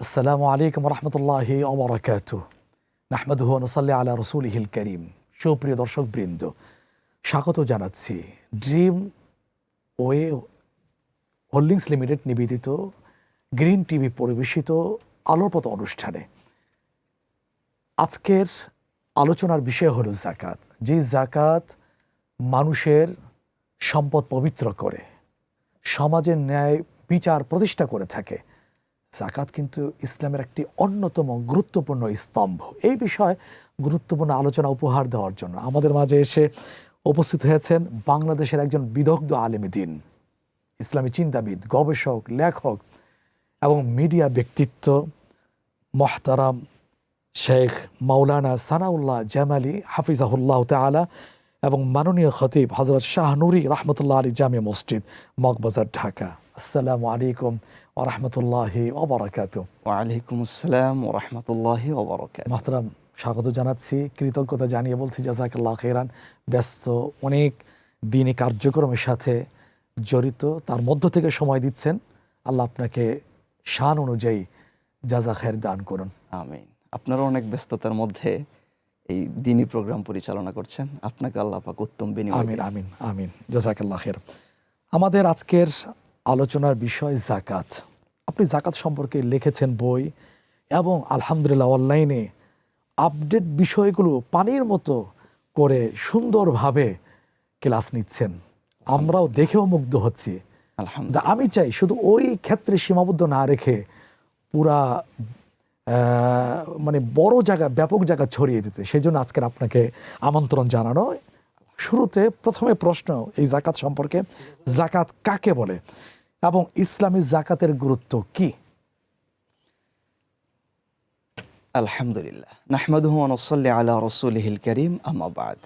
আসসালামু আলাইকুম রহমতুল্লাহি ওয়া বারাকাতুহু নাহমাদুহু ওয়া নুসাল্লি আলা রাসূলিহিল কারীম। সুপ্রিয় দর্শকবৃন্দ, স্বাগত জানাচ্ছি ড্রিম ওয়ে হোল্ডিংস লিমিটেড নিবেদিত গ্রিন টিভি পরিবেশিত আলোর পথ অনুষ্ঠানে। আজকের আলোচনার বিষয় হলো যাকাত। যে যাকাত মানুষের সম্পদ পবিত্র করে, সমাজের ন্যায় বিচার প্রতিষ্ঠা করে থাকে। যাকাত কিন্তু ইসলামের একটি অন্যতম গুরুত্বপূর্ণ স্তম্ভ। এই বিষয়ে গুরুত্বপূর্ণ আলোচনা উপহার দেওয়ার জন্য আমাদের মাঝে এসে উপস্থিত হয়েছেন বাংলাদেশের একজন বিদগ্ধ আলেম দ্বীন, ইসলামী চিন্তাবিদ, গবেষক, লেখক এবং মিডিয়া ব্যক্তিত্ব মোহতারাম শেখ মাওলানা সানাউল্লাহ জামালি হাফিজাহুল্লাহ তাআলা এবং মাননীয় খতিব হযরত শাহ নূরি রহমতুল্লাহ আলী জামে মসজিদ মগবাজার, ঢাকা। আসসালামু আলাইকুম ওয়া রাহমাতুল্লাহি ওয়া বারাকাতুহু। ওয়া আলাইকুম আসসালাম ওয়া রাহমাতুল্লাহি ওয়া বারাকাতুহু। মোহতারাম, স্বাগত জানাচ্ছি, কৃতজ্ঞতা জানিয়ে বলছি জাযাকাল্লাহ খাইরান। ব্যস্ত অনেক দিনী কার্যক্রমের সাথে জড়িত, তার মধ্য থেকে সময় দিচ্ছেন। আল্লাহ আপনাকে শান অনুযায়ী জাযা খায়ের দান করুন। আমিন। আপনারা অনেক ব্যস্ততার মধ্যে এই দ্বীনি প্রোগ্রাম পরিচালনা করছেন, আপনাকে আল্লাহ পাক উত্তম বিনিময় আমিন দিন। আমিন আমিন, জাযাকাল্লাহ খাইর। আমাদের আজকের আলোচনার বিষয় যাকাত। আপনি যাকাত সম্পর্কে লিখেছেন বই এবং আলহামদুলিল্লাহ অনলাইনে আপডেট বিষয়গুলো পানির মতো করে সুন্দরভাবে ক্লাস নিচ্ছেন। আমরাও দেখেও মুগ্ধ হচ্ছি। আলহামদুলিল্লাহ। আমি চাই শুধু ওই ক্ষেত্রে সীমাবদ্ধ না রেখে পুরা মানে বড় জায়গা, ব্যাপক জায়গা ছড়িয়ে দিতে। সেই জন্য আজকের আপনাকে আমন্ত্রণ জানানো। শুরুতে প্রথমে প্রশ্ন এই যাকাত সম্পর্কে, যাকাত কাকে বলে এবং ইসলামী যাকাতের গুরুত্ব কি? আলহামদুলিল্লাহ, নাহমাদুহু ওয়া নুসাল্লি আলা রাসূলিহিল কারীম, আম্মা বাদ।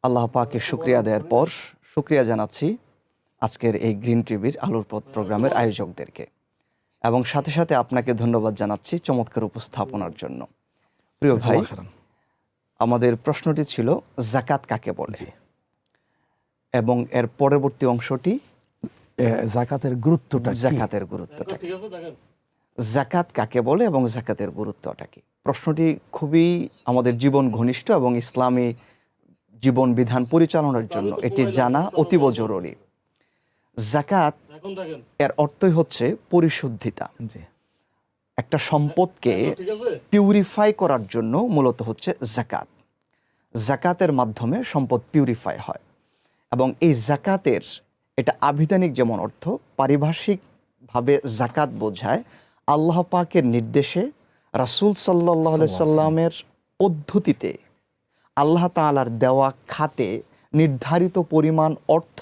আল্লাহ পাকের শুকরিয়া দেওয়ার পর শুকরিয়া জানাচ্ছি আজকের এই গ্রিন টিভির আলোর পথ প্রোগ্রামের আয়োজকদেরকে, এবং সাথে সাথে আপনাকে ধন্যবাদ জানাচ্ছি চমৎকার উপস্থাপনার জন্য। প্রিয় ভাই, আমাদের প্রশ্নটি ছিল যাকাত কাকে বলে এবং এর পরবর্তী অংশটি যাকাতের গুরুত্বটা কি? যাকাতের গুরুত্বটা কি, যাকাত কাকে বলে এবং যাকাতের গুরুত্বটা কি। প্রশ্নটি খুবই আমাদের জীবন ঘনিষ্ঠ এবং ইসলামী জীবন বিধান পরিচালনার জন্য এটি জানা অতীব জরুরি। যাকাত এর অর্থই হচ্ছে পরিশুদ্ধিতা। একটা সম্পদকে পিউরিফাই করার জন্য মূলত হচ্ছে যাকাত। যাকাতের মাধ্যমে সম্পদ পিউরিফাই হয় এবং এই যাকাতের এটা আবিধানিক যেমন অর্থ, পারিভাষিকভাবে যাকাত বোঝায় আল্লাহ পাকের নির্দেশে রাসূল সাল্লাল্লাহু আলাইহি সাল্লামের পদ্ধতিতে আল্লাহ তাআলার দেওয়া খাতে নির্ধারিত পরিমাণ অর্থ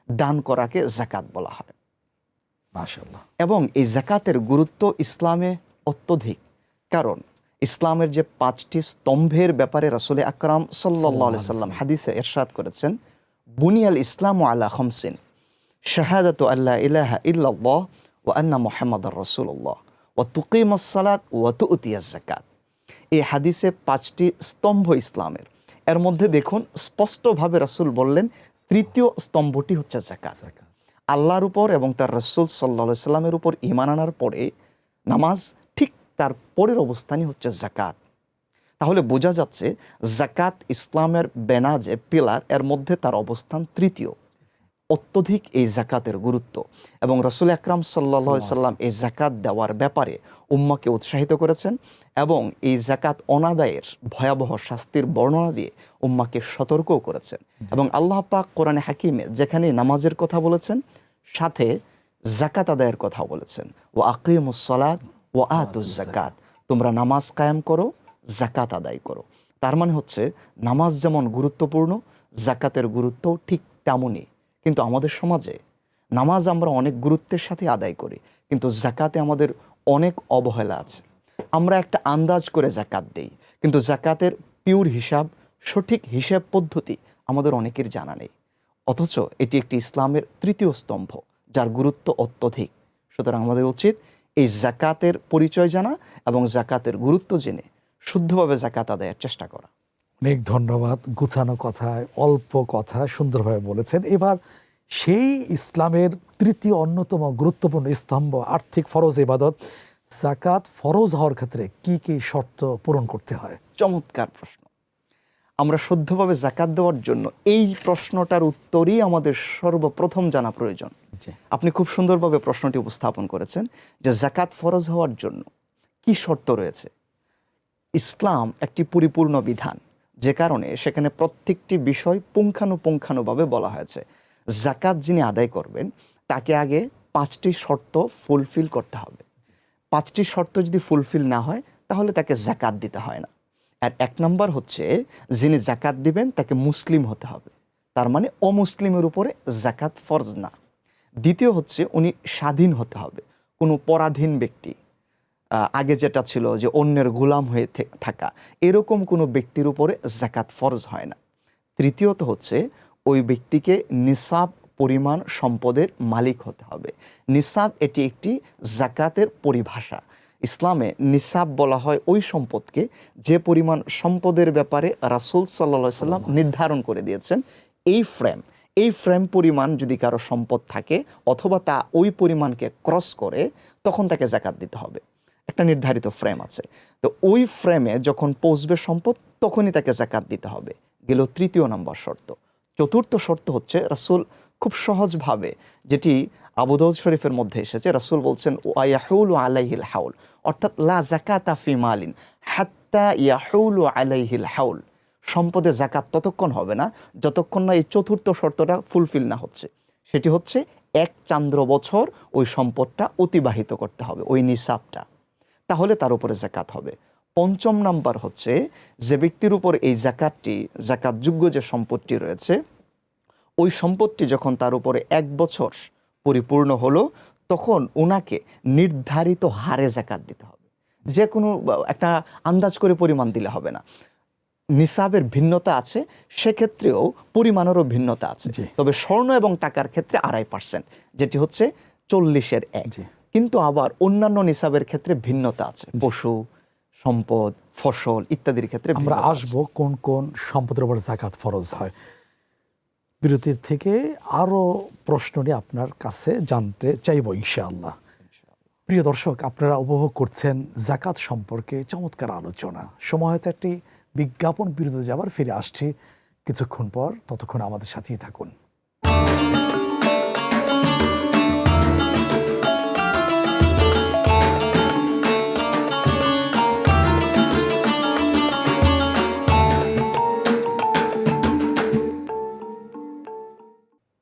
দান করাকে যাকাত বলা হয়। মাশাআল্লাহ। এবং এই যাকাতের গুরুত্ব ইসলামে অত্যধিক, কারণ ইসলামের যে 5টি স্তম্ভের ব্যাপারে রাসূল আকরাম সাল্লাল্লাহু আলাইহি সাল্লাম হাদিসে ইরশাদ করেছেন, বুনিয়াল ইসলামু আলা খামসিন, শাহাদাতু আল্লা ইলাহা ইল্লাল্লাহ ওয়া আন্না মুহাম্মাদার রাসূলুল্লাহ ওয়া তুকিমাস সালাত ওয়া তুতিয়াজ যাকাত। এই হাদিসে 5টি স্তম্ভ ইসলামের, এর মধ্যে দেখুন স্পষ্টভাবে রাসূল বললেন তৃতীয় স্তম্ভটি হচ্ছে যাকাত। আল্লাহর উপর এবং তার রাসূল সাল্লাল্লাহু আলাইহি সাল্লামের উপর ঈমান আনার পরে নামাজ, ঠিক তার পরের অবস্থানই হচ্ছে যাকাত। তাহলে বোঝা যাচ্ছে যাকাত ইসলামের বেনা যে পিলার, এর মধ্যে তার অবস্থান তৃতীয়। অত্যধিক এই যাকাতের গুরুত্ব, এবং রাসূল আকরাম সাল্লাল্লাহু আলাইহি সাল্লাম এই যাকাত দেওয়ার ব্যাপারে উম্মাহকে উৎসাহিত করেছেন এবং এই যাকাত অনাদায়ের ভয়াবহ শাস্তির বর্ণনা দিয়ে উম্মাহকে সতর্কও করেছেন। এবং আল্লাহ পাক কোরআনে হাকিমে যেখানে নামাজের কথা বলেছেন, সাথে যাকাত আদায়ের কথা বলেছেন, ওয়া আকিমুস সালাত ওয়া আতুজ যাকাত, তোমরা নামাজ কায়েম করো, যাকাত আদায় করো। তার মানে হচ্ছে নামাজ যেমন গুরুত্বপূর্ণ, যাকাতের গুরুত্বও ঠিক তেমনই। কিন্তু আমাদের সমাজে নামাজ আমরা অনেক গুরুত্বের সাথে আদায় করি, কিন্তু যাকাতে আমাদের অনেক অবহেলা আছে। আমরা একটা আন্দাজ করে যাকাত দেই, কিন্তু যাকাতের পিওর হিসাব, সঠিক হিসাব পদ্ধতি আমাদের অনেকের জানা নেই। অথচ এটি একটি ইসলামের তৃতীয় স্তম্ভ, যার গুরুত্ব অত্যধিক। সুতরাং আমাদের উচিত এই যাকাতের পরিচয় জানা এবং যাকাতের গুরুত্ব জেনে শুদ্ধভাবে যাকাত আদায়ের চেষ্টা করা। অনেক ধন্যবাদ। গুছানো কথায় অল্প কথা সুন্দরভাবে বলেছেন। এবার সেই ইসলামের তৃতীয় অন্যতম গুরুত্বপূর্ণ স্তম্ভ, আর্থিক ফরজ ইবাদত জাকাত ফরজ হওয়ার ক্ষেত্রে কি কি শর্ত পূরণ করতে হয়? চমৎকার প্রশ্ন। আমরা শুদ্ধভাবে জাকাত দেওয়ার জন্য এই প্রশ্নটার উত্তরই আমাদের সর্বপ্রথম জানা প্রয়োজন। জি। আপনি খুব সুন্দরভাবে প্রশ্নটি উপস্থাপন করেছেন যে জাকাত ফরজ হওয়ার জন্য কি শর্ত রয়েছে। ইসলাম একটি পরিপূর্ণ বিধান, যে কারণে সেখানে প্রত্যেকটি বিষয় পুঙ্খানুপুঙ্খানুভাবে বলা হয়েছে। জাকাত যিনি আদায় করবেন তাকে আগে 5টি শর্ত ফুলফিল করতে হবে। 5টি শর্ত যদি ফুলফিল না হয় তাহলে তাকে জাকাত দিতে হয় না। আর 1 নম্বর হচ্ছে, যিনি জাকাত দিবেন তাকে মুসলিম হতে হবে, তার মানে অমুসলিমের উপরে জাকাত ফরজ না। দ্বিতীয় হচ্ছে, উনি স্বাধীন হতে হবে, কোনো পরাধীন ব্যক্তি, আগে যেটা ছিল যে অন্যের গোলাম হয়ে থাকা, এরকম কোনো ব্যক্তির উপরে জাকাত ফরজ হয় না। তৃতীয়ত হচ্ছে, ওই ব্যক্তিকে নিসাব পরিমাণ সম্পদের মালিক হতে হবে। নিসাব এটি একটি জাকাতের পরিভাষা। ইসলামে নিসাব বলা হয় ওই সম্পদকে যে পরিমাণ সম্পদের ব্যাপারে রাসূল সাল্লাল্লাহু আলাইহি সাল্লাম নির্ধারণ করে দিয়েছেন। এই ফ্রেম পরিমাণ যদি কারো সম্পদ থাকে অথবা তা ওই পরিমাণকে ক্রস করে, তখন তাকে জাকাত দিতে হবে। একটা নির্ধারিত ফ্রেম আছে, তো ওই ফ্রেমে যখন পৌঁছবে সম্পদ তখনই তাকে জাকাত দিতে হবে। গেল 3য় নম্বর শর্ত। 4র্থ শর্ত হচ্ছে, রাসূল খুব সহজভাবে, যেটি আবু দাউদ শরীফের মধ্যে এসেছে, রাসূল বলছেন ওয়ায়াহুলু আলাইহিল হাউল, অর্থাৎ লা যাকাতা ফি মালিন হাত্তা ইয়াহুলু আলাইহিল হাউল। সম্পদে জাকাত ততক্ষণ হবে না যতক্ষণ না এই 4র্থ শর্তটা ফুলফিল না হচ্ছে। সেটি হচ্ছে 1 চান্দ্র বছর ওই সম্পদটা অতিবাহিত করতে হবে, ওই নিসাবটা, তাহলে তার উপরে জাকাত হবে। 5ম নাম্বার হচ্ছে, যে ব্যক্তির উপর এই জাকাতটি, জাকাতযোগ্য যে সম্পদটি রয়েছে, ওই সম্পদটি যখন তার উপরে 1 বছর পরিপূর্ণ হলো, তখন ওনাকে নির্ধারিত হারে জাকাত দিতে হবে। যে কোনো একটা আন্দাজ করে পরিমাণ দিলে হবে না। নিসাবের ভিন্নতা আছে, সেক্ষেত্রেও পরিমাণেরও ভিন্নতা আছে। জি। তবে স্বর্ণ এবং টাকার ক্ষেত্রে 2.5%, যেটি হচ্ছে 40-এর 1। জি। কিন্তু আবার অন্যান্য নিসাবের ক্ষেত্রে ভিন্নতা আছে, পশু সম্পদ, ফসল ইত্যাদির ক্ষেত্রে আমরা ভিন্নতা আছে। আসবো কোন কোন সম্পদের উপর জাকাত ফরজ হয়। বিরতির থেকে আরো প্রশ্ন নিয়ে আপনার কাছে জানতে চাইবো ইনশাআল্লাহ। প্রিয় দর্শক, আপনারা উপভোগ করছেন জাকাত সম্পর্কে চমৎকার আলোচনা। সময় হয়েছে একটি বিজ্ঞাপন বিরতিতে যাবার, ফিরে আসছি কিছুক্ষণ পর, ততক্ষণ আমাদের সাথেই থাকুন।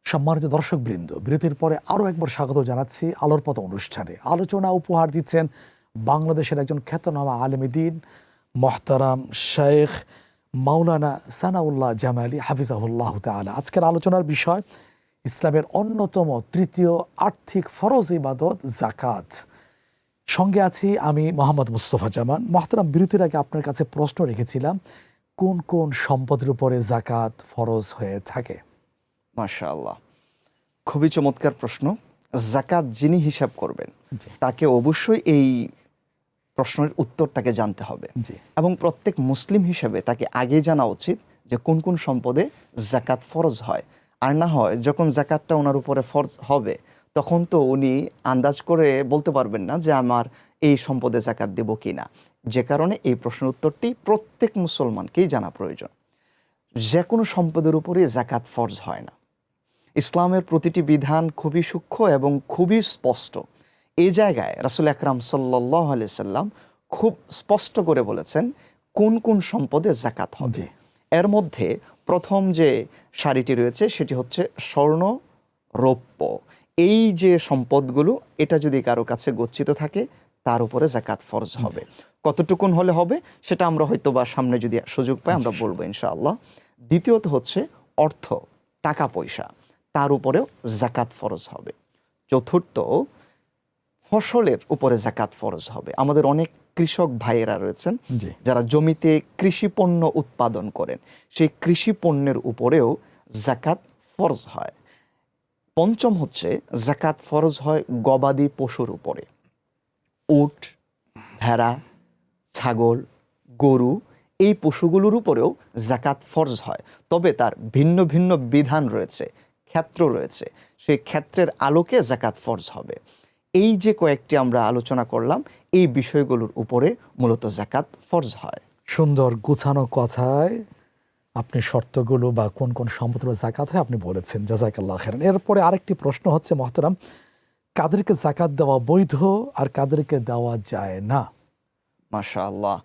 সম্মানিত দর্শকবৃন্দ, বিরতির পরে আরও একবার স্বাগত জানাচ্ছি আলোর পথ অনুষ্ঠানে। আলোচনা উপহার দিচ্ছেন বাংলাদেশের একজন খ্যাতনামা আলেমে দ্বীন মোহতারাম শেখ মাওলানা সানাউল্লাহ জামালি হাফিজাহুল্লাহ তাআলা। আজকের আলোচনার বিষয় ইসলামের অন্যতম 3য় আর্থিক ফরজ ইবাদত জাকাত। সঙ্গে আছি আমি মোহাম্মদ মুস্তফা জামান। মোহতারাম, বিরতির আগে আপনার কাছে প্রশ্ন রেখেছিলাম, কোন কোন সম্পদের উপরে জাকাত ফরজ হয়ে থাকে? মাশাআল্লাহ, খুবই চমৎকার প্রশ্ন। জাকাত যিনি হিসাব করবেন জি। তাকে অবশ্যই এই প্রশ্নের উত্তর তাকে জানতে হবে, জি। এবং প্রত্যেক মুসলিম হিসেবে তাকে আগে জানা উচিত যে কোন কোন সম্পদে জাকাত ফরজ হয়। আর না হয় যখন জাকাতটা ওনার উপরে ফরজ হবে, তখন তো উনি আন্দাজ করে বলতে পারবেন না যে আমার এই সম্পদে জাকাত দেব কি না। যে কারণে এই প্রশ্নের উত্তরটি প্রত্যেক মুসলমানকেই জানা প্রয়োজন। যে কোনো সম্পদের উপরে জাকাত ফরজ হয় না। ইসলামের প্রতিটি বিধান খুবই সূক্ষ্ম এবং খুবই স্পষ্ট। এই জায়গায় রাসূল আকরাম সাল্লাল্লাহু আলাইহি সাল্লাম খুব স্পষ্ট করে বলেছেন কোন কোন সম্পদে জাকাত হবে। জি। এর মধ্যে প্রথম যে সারিটি রয়েছে সেটি হচ্ছে স্বর্ণ, রৌপ্য। এই যে সম্পদগুলো, এটা যদি কারো কাছে গচ্ছিত থাকে তার উপরে জাকাত ফরজ হবে। কতটুকুন হলে হবে সেটা আমরা হয়তো বা সামনে যদি সুযোগ পাই আমরা বলবো ইনশাআল্লাহ। দ্বিতীয়ত হচ্ছে অর্থ, টাকা পয়সা, তার উপরেও জাকাত ফরজ হবে। চতুর্থ, ফসলের উপরে জাকাত ফরজ হবে। আমাদের অনেক কৃষক ভাইয়েরা রয়েছেন জি। যারা জমিতে কৃষি পণ্য উৎপাদন করেন, সেই কৃষি পণ্যের উপরেও জাকাত ফরজ হয়। পঞ্চম হচ্ছে, জাকাত ফরজ হয় গবাদি পশুর উপরে। উট, ভেড়া, ছাগল, গরু, এই পশুগুলোর উপরেও জাকাত ফরজ হয়। তবে তার ভিন্ন ভিন্ন বিধান রয়েছে, ক্ষেত্র রয়েছে, সেই ক্ষেত্রের আলোকে জাকাত ফরজ হবে। এই যে কয়েকটি আমরা আলোচনা করলাম, এই বিষয়গুলোর উপরে মূলত যাকাত ফরজ হয়। সুন্দর গুছানো কথায় আপনি শর্তগুলো বা কোন কোন সম্পদের জাকাত হয় আপনি বলেছেন, জাযাকাল্লাহ খাইরান। এরপরে আরেকটি প্রশ্ন হচ্ছে মহতারাম, কাদেরকে জাকাত দেওয়া বৈধ আর কাদেরকে দেওয়া যায় না? মাশাআল্লাহ,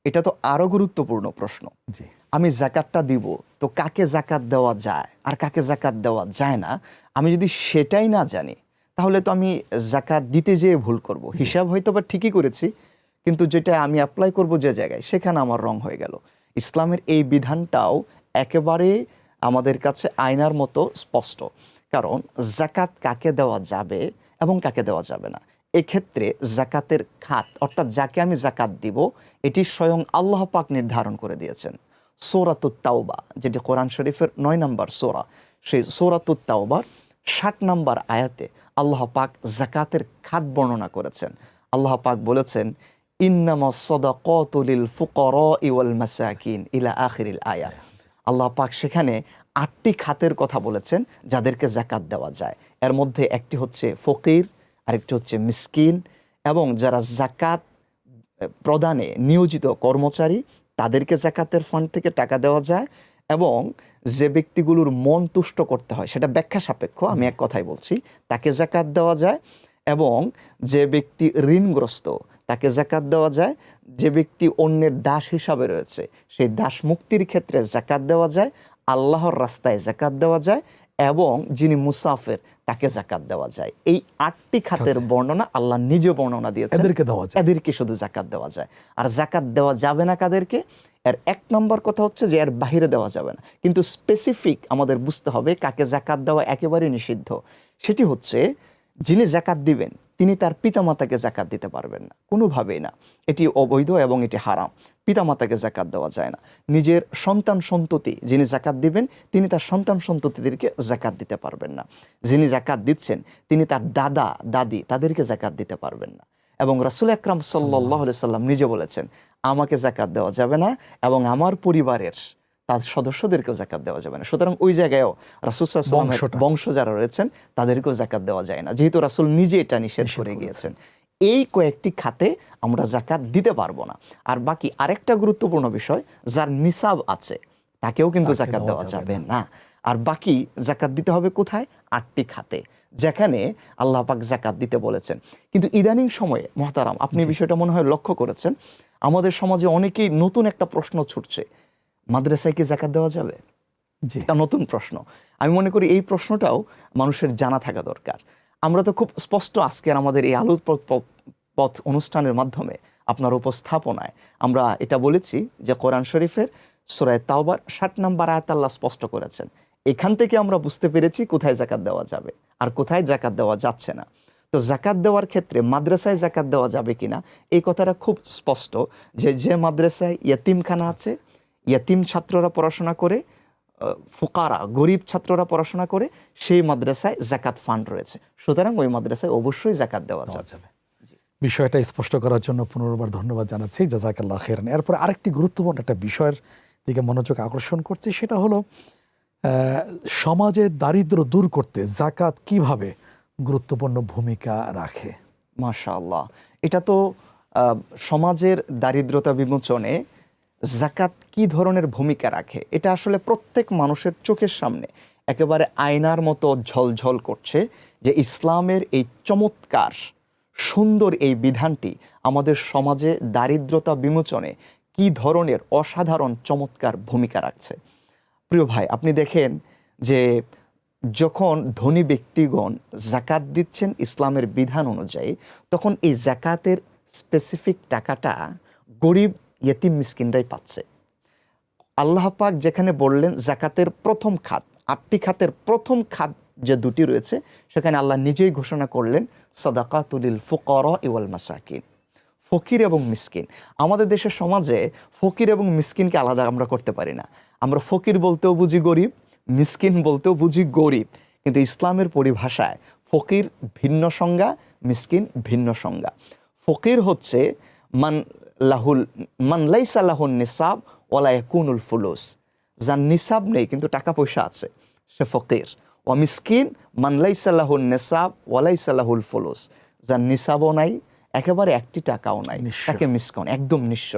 এটা তো আরো গুরুত্বপূর্ণ প্রশ্ন। জি, আমি জাকাতটা দিব, তো কাকে জাকাত দেওয়া যায় আর কাকে জাকাত দেওয়া যায় না, আমি যদি সেটাই না জানি, তাহলে তো আমি জাকাত দিতে যেয়ে ভুল করব। হিসাব হয়তো বা ঠিকই করেছি, কিন্তু যেটা আমি অ্যাপ্লাই করব যে জায়গায়, সেখানে আমার রং হয়ে গেল। ইসলামের এই বিধানটাও একেবারে আমাদের কাছে আয়নার মতো স্পষ্ট। কারণ জাকাত কাকে দেওয়া যাবে এবং কাকে দেওয়া যাবে না, এক্ষেত্রে জাকাতের খাত, অর্থাৎ যাকে আমি জাকাত দিব, এটি স্বয়ং আল্লাহ পাক নির্ধারণ করে দিয়েছেন। সূরাতুত তাওবা, যেটি কোরআন শরীফের ৯ নম্বর সূরা, সেই সূরাতুত তাওবার ৬০ নম্বর আয়াতে আল্লাহ পাক জাকাতের খাত বর্ণনা করেছেন। আল্লাহ পাক বলেছেন, ইন্নামাস সাদাকাতু লিল ফুকারাই ওয়াল মাসাকিন ইলা আখিরিল আয়া। আল্লাহ পাক সেখানে ৮টি খাতের কথা বলেছেন যাদেরকে জাকাত দেওয়া যায়। এর মধ্যে একটি হচ্ছে ফকির, আরেকটি হচ্ছে মিসকিন, এবং যারা জাকাত প্রদানে নিয়োজিত কর্মচারী, তাদেরকে জাকাতের ফান্ড থেকে টাকা দেওয়া যায়। এবং যে ব্যক্তিগুলোর মন তুষ্ট করতে হয়, সেটা ব্যাখ্যা সাপেক্ষ, আমি এক কথাই বলছি, তাকে জাকাত দেওয়া যায়। এবং যে ব্যক্তি ঋণগ্রস্ত, তাকে জাকাত দেওয়া যায়। যে ব্যক্তি অন্যের দাস হিসাবে রয়েছে, সেই দাস মুক্তির ক্ষেত্রে জাকাত দেওয়া যায়। আল্লাহর রাস্তায় জাকাত দেওয়া যায়। এবং যিনি মুসাফির, তাকে জাকাত দেওয়া যায়। এই ৮টি খাতের বর্ণনা আল্লাহ নিজে বর্ণনা দিয়েছেন, এদেরকে দেওয়া যায়। এদেরকে শুধু জাকাত দেওয়া যায়। আর জাকাত দেওয়া যাবে না কাদেরকে? এর ১ নম্বর কথা হচ্ছে যে এর বাহিরে দেওয়া যাবে না, কিন্তু স্পেসিফিক আমাদের বুঝতে হবে কাকে জাকাত দেওয়া একেবারে নিষিদ্ধ। সেটি হচ্ছে, যিনি জাকাত দিবেন তিনি তার পিতামাতাকে জাকাত দিতে পারবেন না, কোনোভাবেই না। এটি অবৈধ এবং এটি হারাম। পিতামাতাকে জাকাত দেওয়া যায় না। নিজের সন্তান সন্ততি যিনি জাকাত দিবেন, তিনি তার সন্তান সন্ততিদেরকে জাকাত দিতে পারবেন না। যিনি জাকাত দিচ্ছেন, তিনি তার দাদা দাদি, তাদেরকে জাকাত দিতে পারবেন না। এবং রাসূল আকরাম সাল্লাল্লাহু আলাইহি সাল্লাম নিজে বলেছেন, আমাকে জাকাত দেওয়া যাবে না এবং আমার পরিবারের তার সদস্যদেরকেও জাকাত দেওয়া যাবে না। সুতরাং ওই জায়গায়ও রাসূল সাল্লাল্লাহু আলাইহি ওয়াসাল্লামের বংশ যারা রয়েছেন, তাদেরকেও জাকাত দেওয়া যায় না, যেহেতু রাসূল নিজে এটা নিষেধ করে গিয়েছেন। এই কয়েকটি খাতে আমরা জাকাত দিতে পারবো না। আর বাকি আরেকটা গুরুত্বপূর্ণ বিষয়, যার নিসাব আছে, তাকেও কিন্তু জাকাত দেওয়া যাবে না। আর বাকি জাকাত দিতে হবে কোথায়? ৮টি খাতে, যেখানে আল্লাহ পাক জাকাত দিতে বলেছেন। কিন্তু ইদানিং সময়ে মহতারাম, আপনি বিষয়টা মনে হয় লক্ষ্য করেছেন, আমাদের সমাজে অনেকেই নতুন একটা প্রশ্ন ছুটছে, মাদ্রাসায় কি জাকাত দেওয়া যাবে? এটা নতুন প্রশ্ন। আমি মনে করি এই প্রশ্নটাও মানুষের জানা থাকা দরকার। আমরা তো খুব স্পষ্ট আজকের আমাদের এই আলোর পথ অনুষ্ঠানের মাধ্যমে আপনার উপস্থাপনায় আমরা এটা বলেছি যে কোরআন শরীফের সূরা তাওবার ৬০ নম্বর আয়াত আল্লাহ স্পষ্ট করেছেন। এখান থেকে আমরা বুঝতে পেরেছি কোথায় জাকাত দেওয়া যাবে আর কোথায় জাকাত দেওয়া যাচ্ছে না। তো জাকাত দেওয়ার ক্ষেত্রে মাদ্রাসায় জাকাত দেওয়া যাবে কিনা, এই কথাটা খুব স্পষ্ট, যে মাদ্রাসায় ইয়েতিমখানা আছে, ইয়েতিম ছাত্ররা পড়াশোনা করে, ফুকারা গরিব ছাত্ররা পড়াশোনা করে, সেই মাদ্রাসায় জাকাত ফান্ড রয়েছে। সুতরাং ওই মাদ্রাসায় অবশ্যই জাকাত দেওয়া যাবে। বিষয়টা স্পষ্ট করার জন্য পুনর্বার ধন্যবাদ জানাচ্ছি, জাযাকাল্লাহ খাইরান। এরপর আরেকটি গুরুত্বপূর্ণ একটা বিষয়ের দিকে মনোযোগ আকর্ষণ করছি, সেটা হলো সমাজে দারিদ্র্য দূর করতে জাকাত কিভাবে গুরুত্বপূর্ণ ভূমিকা রাখে। মাশাআল্লাহ, এটা তো সমাজের দারিদ্রতা বিমোচনে জাকাত কি ধরনের ভূমিকা রাখে, এটা আসলে প্রত্যেক মানুষের চোখের সামনে একেবারে আয়নার মতো ঝলঝল করছে, যে ইসলামের এই চমৎকার সুন্দর এই বিধানটি আমাদের সমাজে দারিদ্রতা বিমোচনে কি ধরনের অসাধারণ চমৎকার ভূমিকা রাখছে। প্রিয় ভাই, আপনি দেখেন যে যখন ধনী ব্যক্তিগণ জাকাত দিচ্ছেন ইসলামের বিধান অনুযায়ী, তখন এই জাকাতের স্পেসিফিক টাকাটা গরিব ইয়েতিম মিসকিনরাই পাচ্ছে। আল্লাহ পাক যেখানে বললেন জাকাতের প্রথম খাত, ৮টি খাতের প্রথম খাত যে দুটি রয়েছে, সেখানে আল্লাহ নিজেই ঘোষণা করলেন সাদাকাতুল লিল ফুকারা ওয়াল মাসাকিন, ফকির এবং মিসকিন। আমাদের দেশের সমাজে ফকির এবং মিসকিনকে আলাদা আমরা করতে পারি না। আমরা ফকির বলতেও বুঝি গরিব, মিসকিন বলতেও বুঝি গরিব, কিন্তু ইসলামের পরিভাষায় ফকির ভিন্ন সংজ্ঞা, মিসকিন ভিন্ন সংজ্ঞা। ফকির হচ্ছে মান লাইসা লাহুন নিসাব ওয়ালা ইয়াকুনুল ফুলুস, যার নিসাব নেই কিন্তু টাকা পয়সা আছে, সে ফকির। ওয়া মিসকিন মান লাইসা লাহুন নিসাব ওয়া লাইসা লাহুল ফুলুস, যার নিসাবও নাই, একেবারে একটি টাকাও নাই, নিঃস্ব। তাকে মিসকাউন, একদম নিঃস্ব।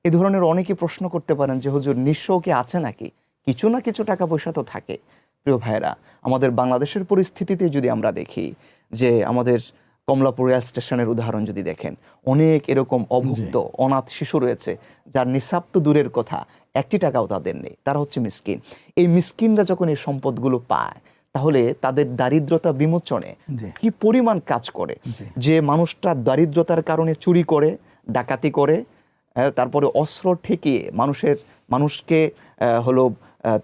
এ ধরনের অনেকে প্রশ্ন করতে পারেন যে হুজুর নিঃস্ব কি আছে নাকি? কিছু না কিছু টাকা পয়সা তো থাকে। প্রিয় ভাইয়েরা, আমাদের বাংলাদেশের পরিস্থিতিতে যদি আমরা দেখি যে আমাদের কমলাপুর রেল স্টেশনের উদাহরণ যদি দেখেন, অনেক এরকম অভুক্ত অনাথ শিশু রয়েছে যার নিঃস্ব তো দূরের কথা, একটি টাকাও তাদের নেই, তারা হচ্ছে মিসকিন। এই মিসকিনরা যখন এই সম্পদগুলো পায়, তাহলে তাদের দারিদ্রতা বিমোচনে জি। কি পরিমাণ কাজ করে। জি। যে মানুষটা দারিদ্রতার কারণে চুরি করে, ডাকাতি করে, তারপরে অস্ত্র ঠেকিয়ে মানুষকে হলো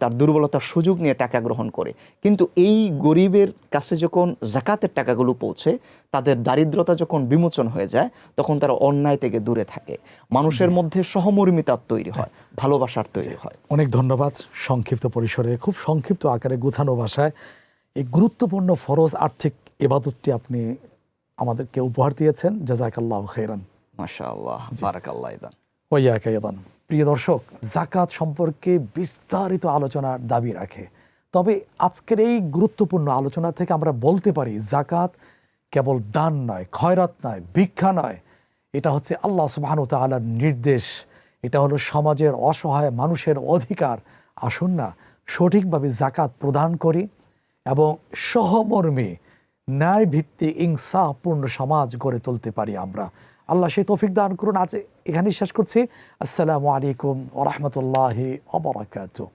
তার দুর্বলতার সুযোগ নিয়ে টাকা গ্রহণ করে, কিন্তু এই গরিবের কাছে যখন জাকাতের টাকাগুলো পৌঁছে, তাদের দারিদ্রতা যখন বিমোচন হয়ে যায়, তখন তারা অন্যায় থেকে দূরে থাকে, মানুষের মধ্যে সহমর্মিতার তৈরি হয়, ভালোবাসার তৈরি হয়। অনেক ধন্যবাদ। সংক্ষিপ্ত পরিসরে, খুব সংক্ষিপ্ত আকারে, গোছানো ভাষায় এই গুরুত্বপূর্ণ ফরজ আর্থিক ইবাদতটি আপনি আমাদেরকে উপহার দিয়েছেন। জাযাকাল্লাহু খাইরান। মাশাআল্লাহ, বারাকাল্লাহ। ইদান ওয়াইয়াকা ইদান। প্রিয় দর্শক, জাকাত সম্পর্কে বিস্তারিত আলোচনার দাবি রাখে। তবে আজকের এই গুরুত্বপূর্ণ আলোচনা থেকে আমরা বলতে পারি, জাকাত কেবল দান নয়, খয়রাত নয়, ভিক্ষা নয়, এটা হচ্ছে আল্লাহ সুবহানাহু ওয়া তাআলার নির্দেশ। এটা হলো সমাজের অসহায় মানুষের অধিকার। আসুন না সঠিকভাবে জাকাত প্রদান করি এবং সহমর্মে ন্যায় ভিত্তিক ইনসাফপূর্ণ সমাজ গড়ে তুলতে পারি আমরা। আল্লাহ সেই তৌফিক দান করুন। আজ এখানেই শেষ করছি। আসসালামু আলাইকুম ওয়া রাহমাতুল্লাহি ওয়া বারাকাতুহু।